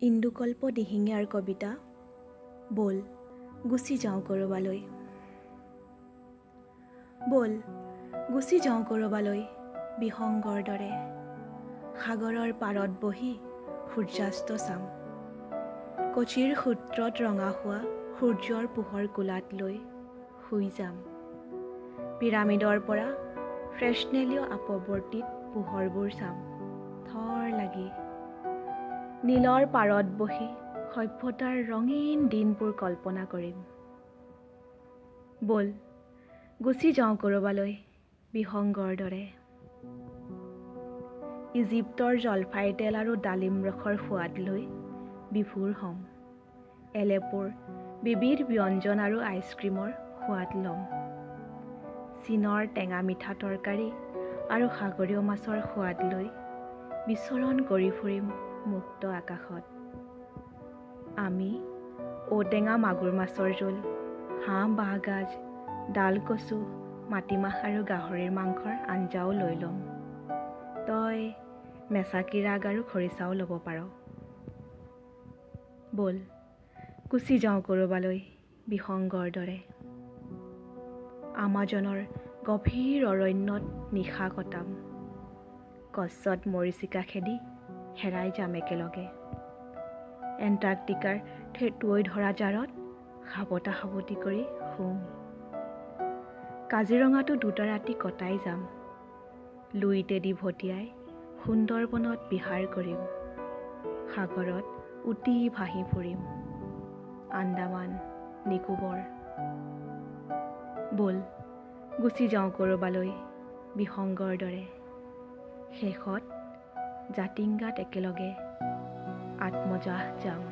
ইন্দুকল্প দিহিঙীয়াৰ কবিতা ব'ল গুচি যাওঁ ক'ৰবালৈ। ব'ল গুচি যাওঁ ক'ৰবালৈ বিহংগৰ দৰে, সাগৰৰ পাৰত বহি সূৰ্যাস্ত চাম। কচিৰ সূত্ৰত ৰঙা হোৱা সূৰ্যৰ পোহৰ কোলাত লৈ শুই যাম। পিৰামিডৰ পৰা ফ্ৰেছনেলীয় আপৱৰ্তিত পোহৰবোৰ চাম থৰ লাগি। নীলৰ পাৰত বহি সভ্যতাৰ ৰঙীন দিনবোৰ কল্পনা কৰিম। ব'ল গুচি যাওঁ ক'ৰবালৈ বিহংগৰ দৰে। ইজিপ্তৰ জলফাইৰ তেল আৰু ডালিম ৰসৰ সোৱাদ লৈ বিভোৰ হ'ম। এলেপোৰ বিবিধ ব্যঞ্জন আৰু আইচক্ৰীমৰ সোৱাদ ল'ম। চীনৰ টেঙা মিঠা তৰকাৰী আৰু সাগৰীয় মাছৰ সোৱাদ লৈ বিচৰণ কৰি ফুৰিম মুক্ত আকাশত। আমি ঔটেঙা মাগুৰ মাছৰ জোল, হাঁহ বাঁহগাজ, ডাল কচু, মাটিমাহ আৰু গাহৰিৰ মাংসৰ আঞ্জাও লৈ ল'ম। তই মেচাকী ৰাগ আৰু খৰিচাও ল'ব পাৰ। ব'ল গুচি যাওঁ ক'ৰবালৈ বিহংগৰ দৰে। আমাজনৰ গভীৰ অৰণ্যত নিশা কটাম। কচ্ছত মৰীচিকা খেদি হেৰাই যাম একেলগে। এণ্টাৰ্কটিকাৰ ঠেঁটুৱৈ ধৰা জাৰত সাবতা সাবতি কৰি শুম। কাজিৰঙাতো দুটা ৰাতি কটাই যাম। লুইতেদি ভটিয়াই সুন্দৰবনত বিহাৰ কৰিম। সাগৰত উটি ভাহি ফুৰিম আন্দামান নিকোবৰ। ব'ল গুচি যাওঁ ক'ৰবালৈ বিহংগৰ দৰে। শেষত জাতিংগাত একেলগে আত্মজাহ যাম।